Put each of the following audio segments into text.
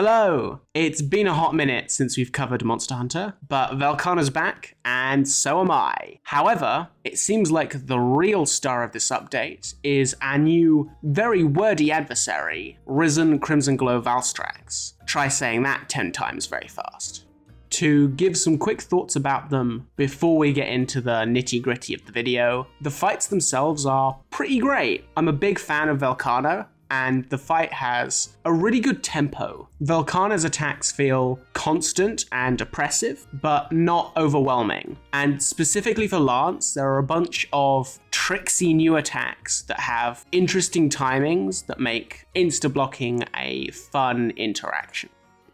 Hello! It's been a hot minute since we've covered Monster Hunter, but Velkhana's back, and so am I. However, it seems like the real star of this update is our new, very wordy adversary, Risen Crimson Glow Valstrax. Try saying that 10 times very fast. To give some quick thoughts about them before we get into the nitty-gritty of the video, the fights themselves are pretty great. I'm a big fan of Velkhana, and the fight has a really good tempo. Velkhana's attacks feel constant and oppressive, but not overwhelming. And specifically for Lance, there are a bunch of tricksy new attacks that have interesting timings that make insta-blocking a fun interaction.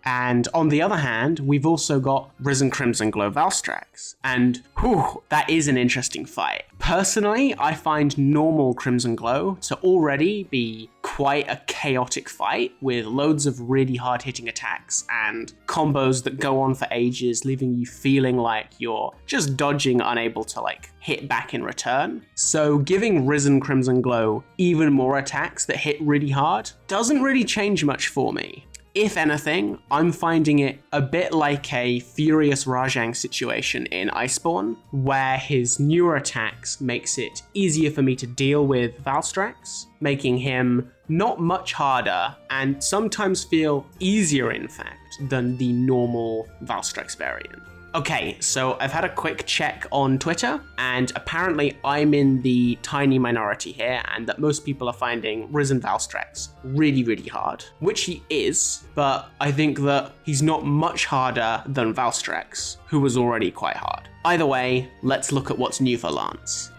And on the other hand, we've also got Risen Crimson Glow Valstrax, and that is an interesting fight. Personally, I find normal Crimson Glow to already be quite a chaotic fight with loads of really hard-hitting attacks and combos that go on for ages, leaving you feeling like you're just dodging, unable to hit back in return. So giving Risen Crimson Glow even more attacks that hit really hard doesn't really change much for me. If anything, I'm finding it a bit like a Furious Rajang situation in Iceborne, where his newer attacks makes it easier for me to deal with Valstrax, making him not much harder and sometimes feel easier, in fact, than the normal Valstrax variant. Okay, so I've had a quick check on Twitter, and apparently I'm in the tiny minority here, and that most people are finding Risen Valstrax really, really hard, which he is, but I think that he's not much harder than Valstrax, who was already quite hard. Either way, let's look at what's new for Lance.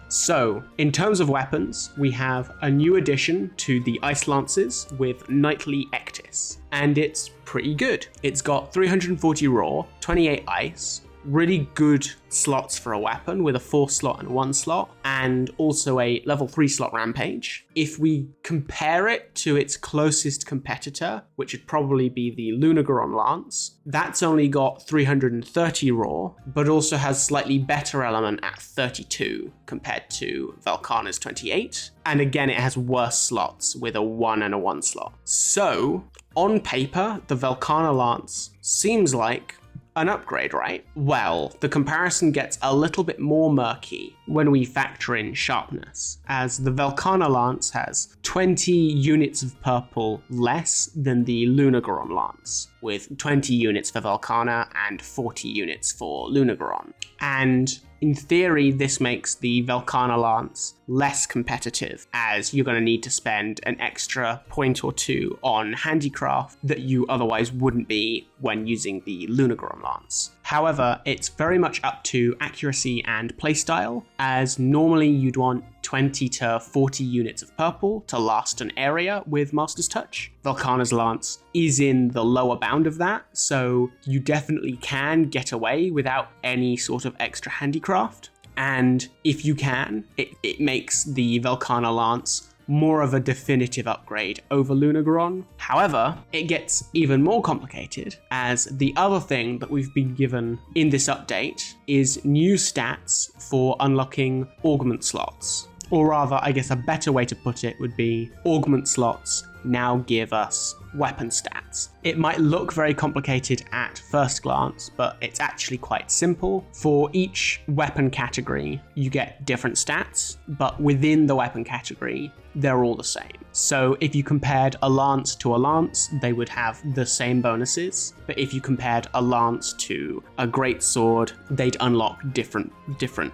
So, in terms of weapons, we have a new addition to the Ice Lances with Knightly Ectis, and it's pretty good. It's got 340 raw, 28 ice, really good slots for a weapon with a 4 slot and 1 slot, and also a level 3 slot rampage. If we compare it to its closest competitor, which would probably be the Lunagoron Lance, that's only got 330 raw, but also has slightly better element at 32 compared to Velkhana's 28. And again, it has worse slots with a 1 and a 1 slot. So, on paper, the Velkhana Lance seems like an upgrade, right? Well, the comparison gets a little bit more murky when we factor in sharpness, as the Velkhana Lance has 20 units of purple less than the Lunagoron Lance, with 20 units for Velkhana and 40 units for Lunagoron. And in theory, this makes the Velkhana Lance less competitive, as you're going to need to spend an extra point or two on handicraft that you otherwise wouldn't be when using the Lunagoron Lance. However, it's very much up to accuracy and playstyle, as normally you'd want 20 to 40 units of purple to last an area with Master's Touch. Velkhana's Lance is in the lower bound of that, so you definitely can get away without any sort of extra handicraft. And if you can, it makes the Velkhana Lance more of a definitive upgrade over Lunagoron. However, it gets even more complicated, as the other thing that we've been given in this update is new stats for unlocking augment slots. Or rather, I guess a better way to put it would be augment slots now give us weapon stats. It might look very complicated at first glance, but it's actually quite simple. For each weapon category, you get different stats, but within the weapon category, they're all the same. So if you compared a lance to a lance, they would have the same bonuses. But if you compared a lance to a great sword, they'd unlock different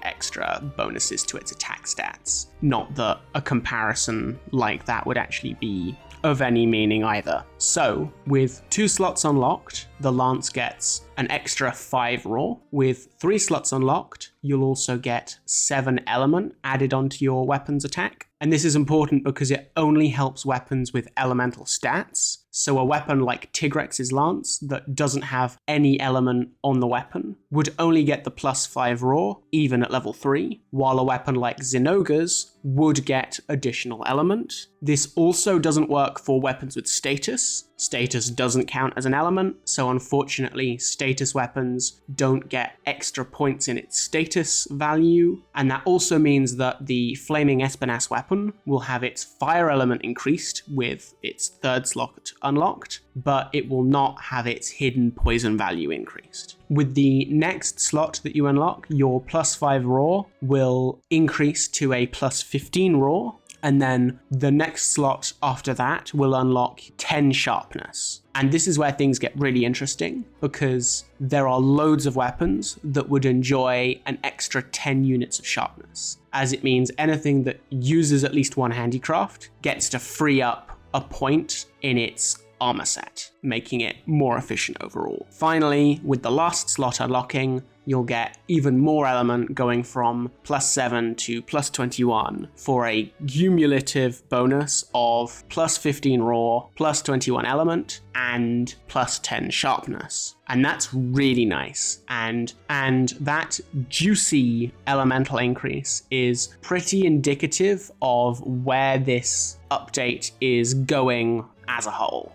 extra bonuses to its attack stats. Not that a comparison like that would actually be of any meaning either. So, with 2 slots unlocked, the lance gets an extra 5 raw. With 3 slots unlocked, you'll also get 7 element added onto your weapon's attack. And this is important because it only helps weapons with elemental stats. So a weapon like Tigrex's lance that doesn't have any element on the weapon would only get the +5 raw, even at level 3, while a weapon like Zinogre's would get additional element. This also doesn't work for weapons with status. Status doesn't count as an element, so unfortunately status weapons don't get extra points in its status value, and that also means that the Flaming Espinas weapon will have its fire element increased with its 3rd slot unlocked, but it will not have its hidden poison value increased. With the next slot that you unlock, your +5 raw will increase to a +15 raw, and then the next slot after that will unlock 10 sharpness. And this is where things get really interesting, because there are loads of weapons that would enjoy an extra 10 units of sharpness, as it means anything that uses at least one handicraft gets to free up a point in its armor set, making it more efficient overall. Finally, with the last slot unlocking, you'll get even more element, going from +7 to +21 for a cumulative bonus of +15 raw, +21 element, and +10 sharpness. And that's really nice. And that juicy elemental increase is pretty indicative of where this update is going as a whole.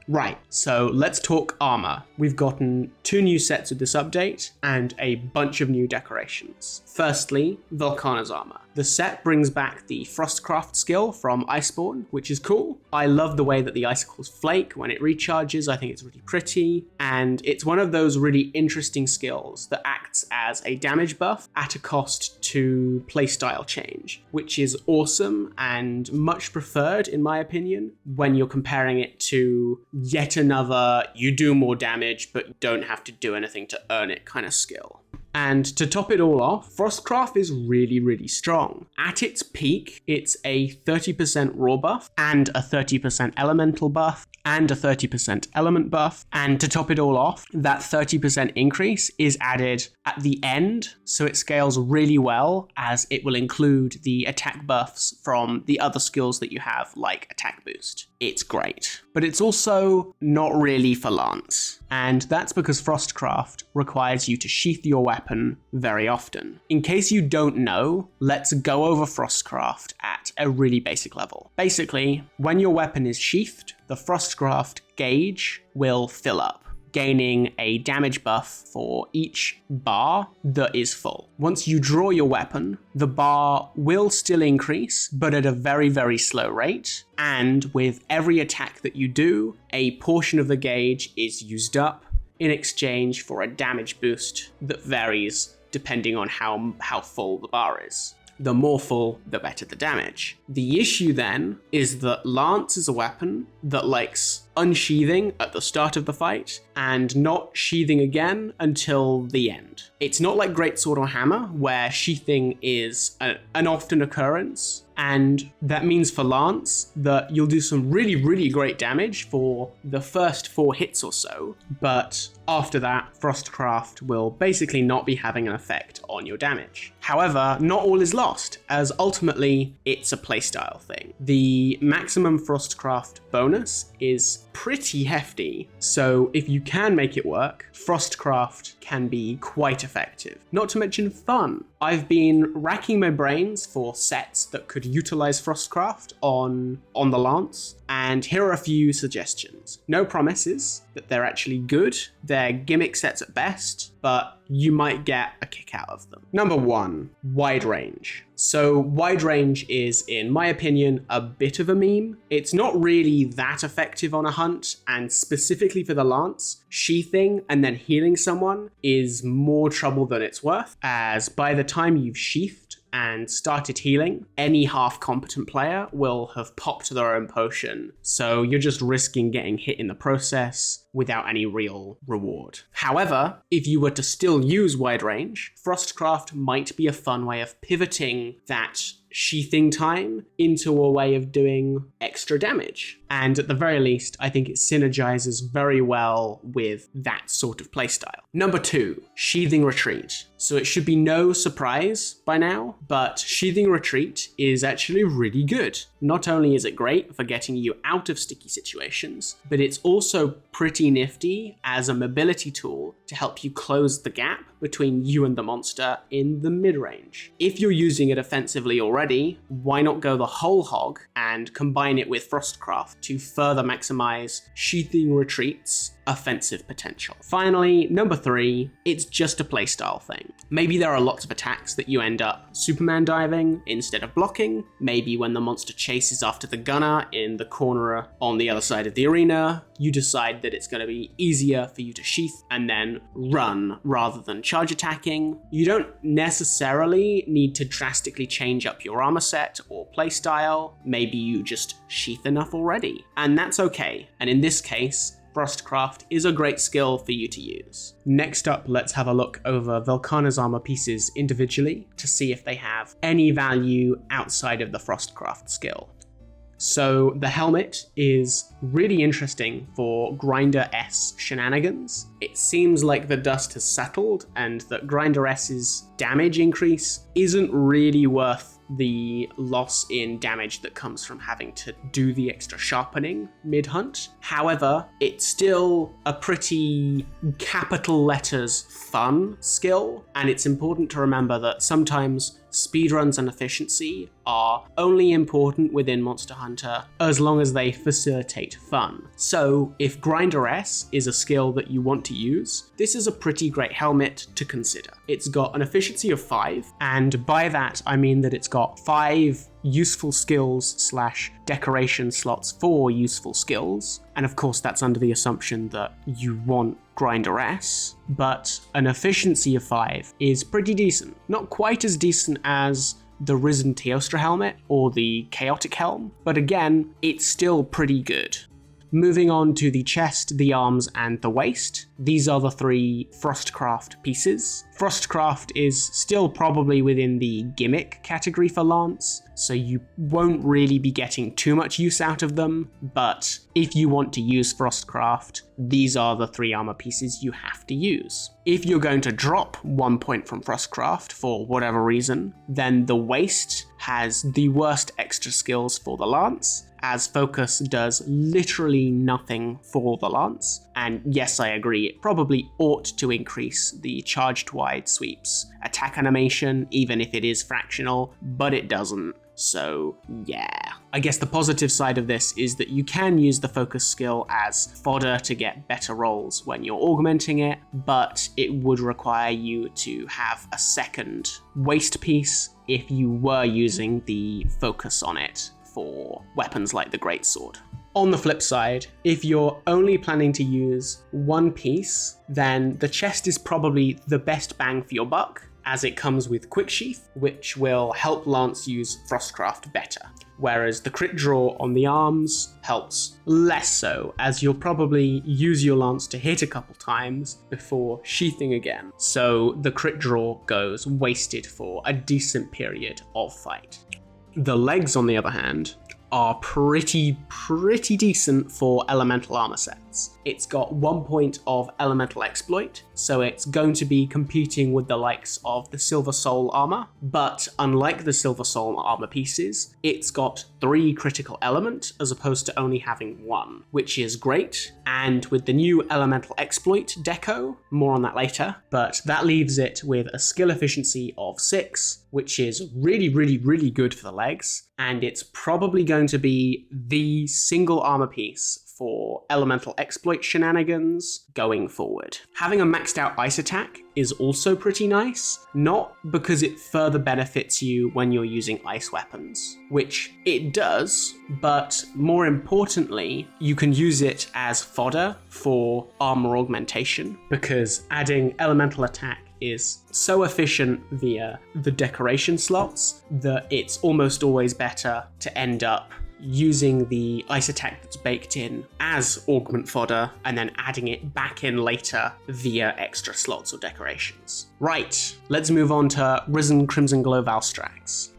Right, so let's talk armor. We've gotten 2 new sets with this update and a bunch of new decorations. Firstly, Velkhana's armor. The set brings back the Frostcraft skill from Iceborne, which is cool. I love the way that the icicles flake when it recharges. I think it's really pretty, and it's one of those really interesting skills that acts as a damage buff at a cost to playstyle change, which is awesome and much preferred, in my opinion, when you're comparing it to yet another you do more damage but you don't have to do anything to earn it kind of skill. And to top it all off, Frostcraft is really, really strong. At its peak, it's a 30% raw buff and a 30% elemental buff and a 30% element buff. And to top it all off, that 30% increase is added at the end, so it scales really well, as it will include the attack buffs from the other skills that you have, like attack boost. It's great. But it's also not really for Lance. And that's because Frostcraft requires you to sheath your weapon very often. In case you don't know, let's go over Frostcraft at a really basic level. Basically, when your weapon is sheathed, the Frostcraft gauge will fill up, gaining a damage buff for each bar that is full. Once you draw your weapon, the bar will still increase, but at a very, very slow rate. And with every attack that you do, a portion of the gauge is used up in exchange for a damage boost that varies depending on how full the bar is. The more full, the better the damage. The issue then is that Lance is a weapon that likes unsheathing at the start of the fight and not sheathing again until the end. It's not like Greatsword or Hammer, where sheathing is an often occurrence, and that means for Lance that you'll do some really, really great damage for the first 4 hits or so, but after that, Frostcraft will basically not be having an effect on your damage. However, not all is lost, as ultimately it's a playstyle thing. The maximum Frostcraft bonus is pretty hefty, so if you can make it work, Frostcraft can be quite effective. Not to mention fun. I've been racking my brains for sets that could utilize Frostcraft on the Lance, and here are a few suggestions. No promises that they're actually good. They're gimmick sets at best, but you might get a kick out of them. Number 1, wide range. So wide range is, in my opinion, a bit of a meme. It's not really that effective on a hunt, and specifically for the Lance, sheathing and then healing someone is more trouble than it's worth, as by the time you've sheathed and started healing, any half-competent player will have popped their own potion, so you're just risking getting hit in the process without any real reward. However, if you were to still use wide range, Frostcraft might be a fun way of pivoting that sheathing time into a way of doing extra damage. And at the very least, I think it synergizes very well with that sort of playstyle. Number 2, sheathing retreat. So it should be no surprise by now, but sheathing retreat is actually really good. Not only is it great for getting you out of sticky situations, but it's also pretty nifty as a mobility tool to help you close the gap between you and the monster in the mid-range. If you're using it offensively already, why not go the whole hog and combine it with Frostcraft to further maximize sheathing retreats offensive potential. Finally, number 3, it's just a playstyle thing. Maybe there are lots of attacks that you end up Superman diving instead of blocking. Maybe when the monster chases after the gunner in the corner on the other side of the arena, you decide that it's going to be easier for you to sheath and then run rather than charge attacking. You don't necessarily need to drastically change up your armor set or playstyle. Maybe you just sheath enough already, and that's okay. And in this case, Frostcraft is a great skill for you to use. Next up, let's have a look over Velkhana's armor pieces individually to see if they have any value outside of the Frostcraft skill. So the helmet is really interesting for Grinder S shenanigans. It seems like the dust has settled and that Grinder S's damage increase isn't really worth the loss in damage that comes from having to do the extra sharpening mid-hunt. However, it's still a pretty capital letters fun skill, and it's important to remember that sometimes speedruns and efficiency are only important within Monster Hunter as long as they facilitate fun. So if Grinder S is a skill that you want to use, this is a pretty great helmet to consider. It's got an efficiency of 5, and by that I mean that it's got 5 useful skills / decoration slots for useful skills. And of course that's under the assumption that you want Grinder S, but an efficiency of 5 is pretty decent. Not quite as decent as the Risen Teostra helmet or the Chaotic Helm, but again, it's still pretty good. Moving on to the chest, the arms, and the waist. These are the 3 Frostcraft pieces. Frostcraft is still probably within the gimmick category for Lance, so you won't really be getting too much use out of them, but if you want to use Frostcraft, these are the 3 armor pieces you have to use. If you're going to drop 1 point from Frostcraft for whatever reason, then the waist has the worst extra skills for the Lance, as Focus does literally nothing for the Lance. And yes, I agree, it probably ought to increase the charged wide sweeps attack animation, even if it is fractional, but it doesn't. So yeah. I guess the positive side of this is that you can use the Focus skill as fodder to get better rolls when you're augmenting it, but it would require you to have a second waist piece if you were using the Focus on it for weapons like the Greatsword. On the flip side, if you're only planning to use one piece, then the chest is probably the best bang for your buck, as it comes with Quick Sheath, which will help Lance use Frostcraft better. Whereas the crit draw on the arms helps less so, as you'll probably use your Lance to hit a couple times before sheathing again. So the crit draw goes wasted for a decent period of fight. The legs, on the other hand, are pretty decent for elemental armor sets. It's got 1 point of elemental exploit, so it's going to be competing with the likes of the Silver Soul armor, but unlike the Silver Soul armor pieces, it's got 3 critical element as opposed to only having 1, which is great. And with the new elemental exploit deco, more on that later, but that leaves it with a skill efficiency of 6, which is really good for the legs, and it's probably going to be the single armor piece for elemental exploit shenanigans going forward. Having a maxed out ice attack is also pretty nice, not because it further benefits you when you're using ice weapons, which it does, but more importantly, you can use it as fodder for armor augmentation, because adding elemental attack is so efficient via the decoration slots that it's almost always better to end up using the ice attack that's baked in as augment fodder and then adding it back in later via extra slots or decorations. Right, let's move on to Risen Crimson Glow Valstrax.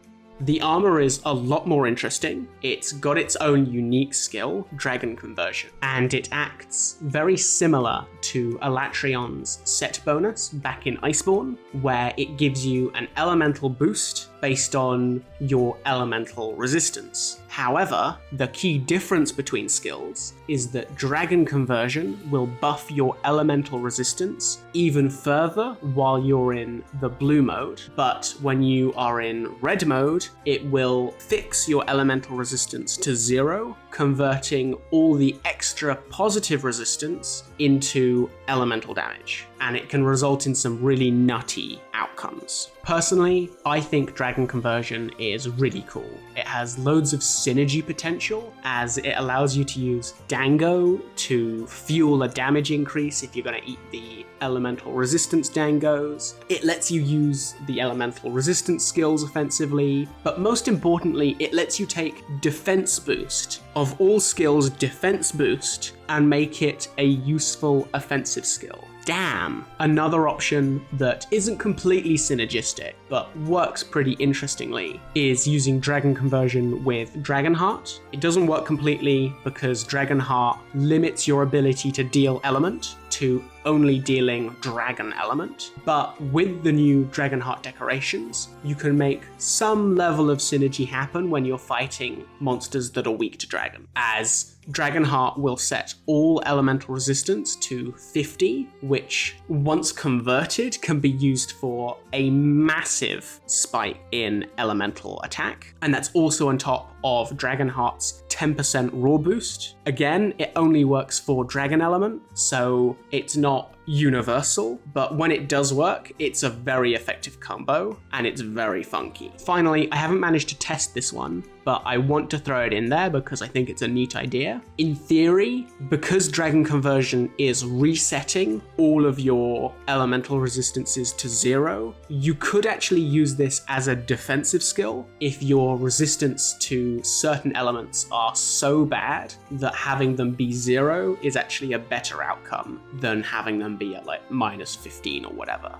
The armor is a lot more interesting. It's got its own unique skill, Dragon Conversion, and it acts very similar to Alatrion's set bonus back in Iceborne, where it gives you an elemental boost based on your elemental resistance. However, the key difference between skills is that Dragon Conversion will buff your elemental resistance even further while you're in the blue mode, but when you are in red mode, it will fix your elemental resistance to 0 converting all the extra positive resistance into elemental damage, and it can result in some really nutty outcomes. Personally, I think Dragon Conversion is really cool. It has loads of synergy potential, as it allows you to use Dango to fuel a damage increase if you're going to eat the elemental resistance Dangos. It lets you use the elemental resistance skills offensively, but most importantly, it lets you take defense boost of all skills defense boost and make it a useful offensive skill. Damn! Another option that isn't completely synergistic, but works pretty interestingly, is using Dragon Conversion with Dragonheart. It doesn't work completely because Dragonheart limits your ability to deal element to only dealing dragon element, but with the new Dragonheart decorations, you can make some level of synergy happen when you're fighting monsters that are weak to dragon, as Dragonheart will set all elemental resistance to 50, which once converted can be used for a massive spike in elemental attack, and that's also on top of Dragonheart's 10% raw boost. Again, it only works for dragon element, so it's not universal, but when it does work, it's a very effective combo, and it's very funky. Finally, I haven't managed to test this one, but I want to throw it in there because I think it's a neat idea. In theory, because Dragon Conversion is resetting all of your elemental resistances to 0, you could actually use this as a defensive skill if your resistance to certain elements are so bad that having them be 0 is actually a better outcome than having them be at like -15 or whatever.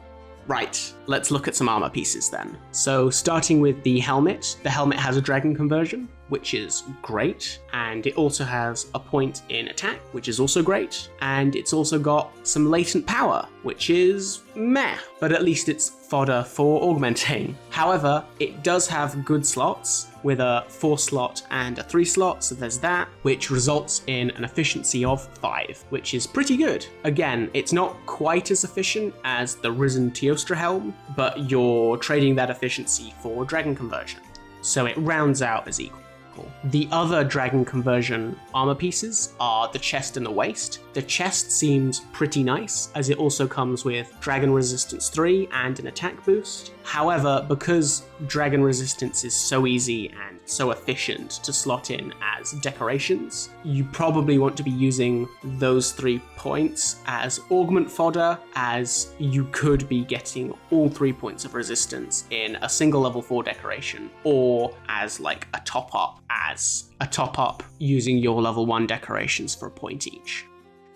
Right, let's look at some armor pieces then. So starting with the helmet has a Dragon Conversion, which is great, and it also has a point in attack, which is also great, and it's also got some latent power, which is meh, but at least it's fodder for augmenting. However, it does have good slots, with a 4 slot and a 3 slot, so there's that, which results in an efficiency of 5, which is pretty good. Again, it's not quite as efficient as the Risen Teostra helm, but you're trading that efficiency for Dragon Conversion, so it rounds out as equal. The other Dragon Conversion armor pieces are the chest and the waist. The chest seems pretty nice, as it also comes with Dragon Resistance 3 and an attack boost. However, because Dragon Resistance is so easy and so efficient to slot in as decorations, you probably want to be using those 3 points as augment fodder, as you could be getting all 3 points of resistance in a single level 4 decoration, or as like a top up using your level 1 decorations for a point each.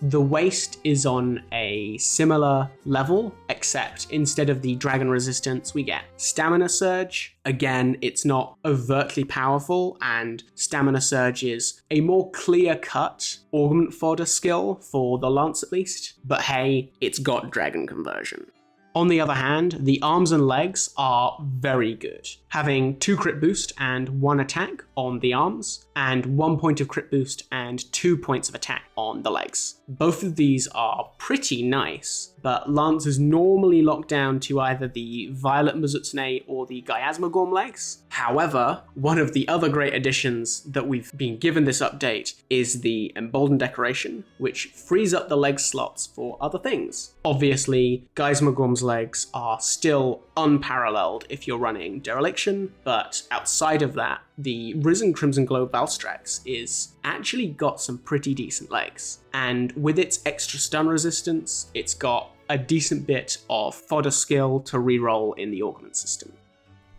The waist is on a similar level, except instead of the dragon resistance, we get stamina surge. Again, it's not overtly powerful, and stamina surge is a more clear-cut augment fodder skill for the lance at least, but hey, it's got Dragon Conversion. On the other hand, the arms and legs are very good, having 2 crit boost and 1 attack on the arms, and 1 point of crit boost and 2 points of attack on the legs. Both of these are pretty nice, but Lance is normally locked down to either the Violet Mizutsune or the Gyasmagorm legs. However, one of the other great additions that we've been given this update is the Emboldened decoration, which frees up the leg slots for other things. Obviously, Gyasmagorm's legs are still unparalleled if you're running Dereliction, but outside of that, the Risen Crimson Glow Valstrax is actually got some pretty decent legs. And with its extra stun resistance, it's got a decent bit of fodder skill to reroll in the augment system.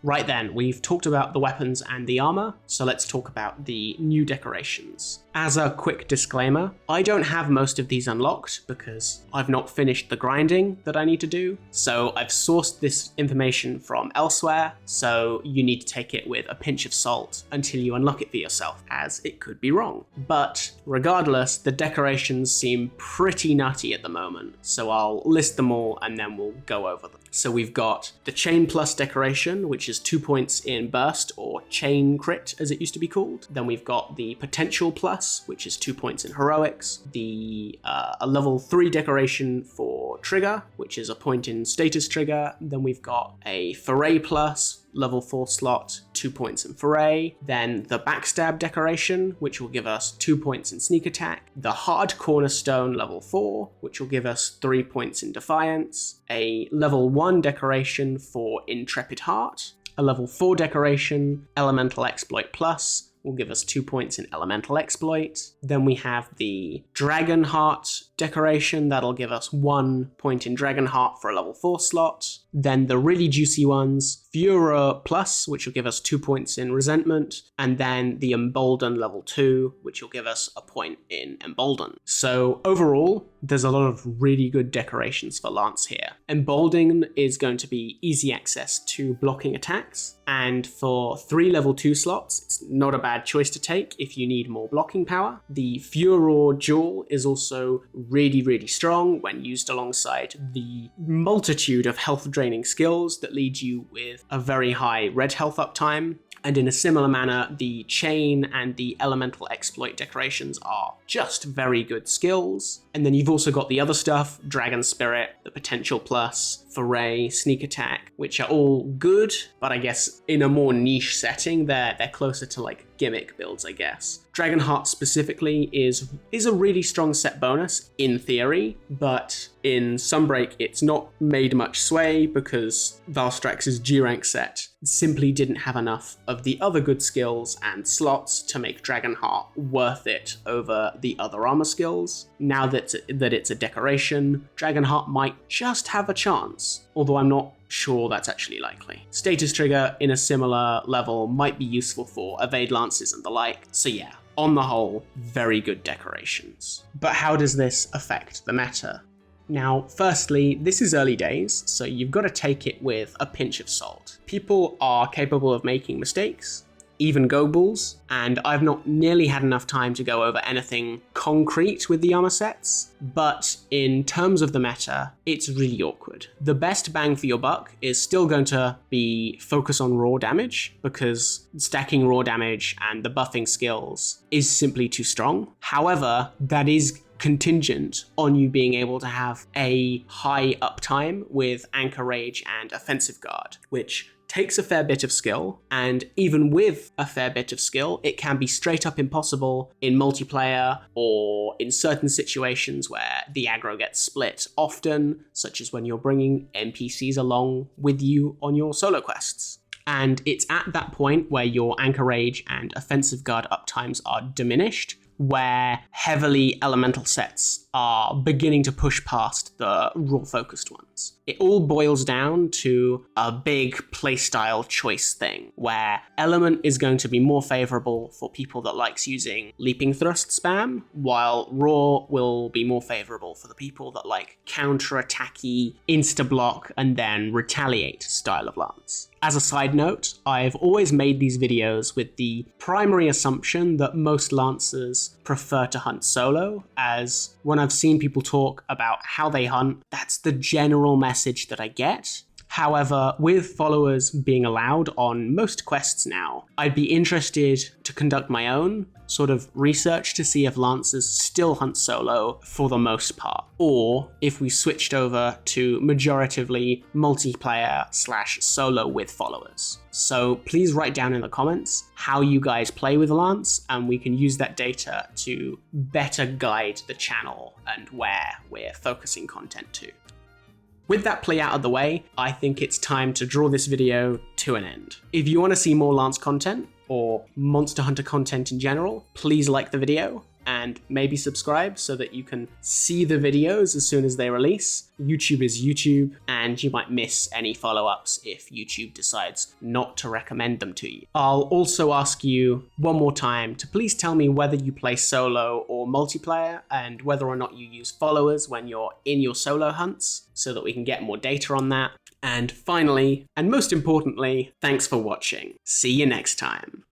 Right then, we've talked about the weapons and the armor, so let's talk about the new decorations. As a quick disclaimer, I don't have most of these unlocked because I've not finished the grinding that I need to do, so I've sourced this information from elsewhere, so you need to take it with a pinch of salt until you unlock it for yourself, as it could be wrong. But regardless, the decorations seem pretty nutty at the moment, so I'll list them all and then we'll go over them. So we've got the Chain Plus decoration, which is 2 points in burst, or chain crit as it used to be called. Then we've got the Potential Plus, which is 2 points in heroics. A level 3 decoration for trigger, which is a point in status trigger. Then we've got a Foray Plus, level 4 slot, 2 points in Foray, then the Backstab decoration, which will give us 2 points in Sneak Attack, the Hard Cornerstone level 4, which will give us 3 points in Defiance, a level 1 decoration for Intrepid Heart, a level 4 decoration, Elemental Exploit Plus, will give us 2 points in Elemental Exploit. Then we have the Dragon Heart decoration, that'll give us 1 point in Dragon Heart for a level 4 slot. Then the really juicy ones, Furor Plus, which will give us 2 points in Resentment, and then the Embolden level 2, which will give us a point in Embolden. So overall, there's a lot of really good decorations for Lance here. Embolden is going to be easy access to blocking attacks, and for 3 level 2 slots, it's not a bad choice to take if you need more blocking power. The Furor Jewel is also really strong when used alongside the multitude of health draining skills that lead you with a very high red health uptime. And in a similar manner, the Chain and the Elemental Exploit decorations are just very good skills. And then you've also got the other stuff, Dragon Spirit, the Potential Plus, Foray, Sneak Attack, which are all good, but I guess in a more niche setting, they're closer to like gimmick builds, I guess. Dragonheart specifically is a really strong set bonus in theory, but in Sunbreak it's not made much sway because Valstrax's G-rank set simply didn't have enough of the other good skills and slots to make Dragonheart worth it over the other armor skills. Now that it's a decoration, Dragonheart might just have a chance, although I'm not sure that's actually likely. Status Trigger in a similar level might be useful for evade lances and the like, so yeah, on the whole, very good decorations. But how does this affect the meta? Now, firstly, this is early days, so you've got to take it with a pinch of salt. People are capable of making mistakes, even go bulls, and I've not nearly had enough time to go over anything concrete with the armor sets, but in terms of the meta, it's really awkward. The best bang for your buck is still going to be focus on raw damage, because stacking raw damage and the buffing skills is simply too strong. However, that is contingent on you being able to have a high uptime with Anchor Rage and Offensive Guard, which takes a fair bit of skill, and even with a fair bit of skill, it can be straight up impossible in multiplayer or in certain situations where the aggro gets split often, such as when you're bringing NPCs along with you on your solo quests. And it's at that point where your Anchor Rage and Offensive Guard uptimes are diminished, where heavily elemental sets are beginning to push past the raw focused ones. It all boils down to a big playstyle choice thing, where element is going to be more favorable for people that likes using leaping thrust spam, while raw will be more favorable for the people that like counter-attacky, insta-block, and then retaliate style of lance. As a side note, I've always made these videos with the primary assumption that most lancers prefer to hunt solo, as when I've seen people talk about how they hunt, that's the general message that I get. However, with followers being allowed on most quests now, I'd be interested to conduct my own sort of research to see if lancers still hunt solo for the most part, or if we switched over to majoritively multiplayer / solo with followers. So please write down in the comments how you guys play with Lance, and we can use that data to better guide the channel and where we're focusing content to. With that play out of the way, I think it's time to draw this video to an end. If you want to see more Lance content, or Monster Hunter content in general, please like the video and maybe subscribe so that you can see the videos as soon as they release. YouTube is YouTube, and you might miss any follow-ups if YouTube decides not to recommend them to you. I'll also ask you one more time to please tell me whether you play solo or multiplayer, and whether or not you use followers when you're in your solo hunts, so that we can get more data on that. And finally, and most importantly, thanks for watching. See you next time.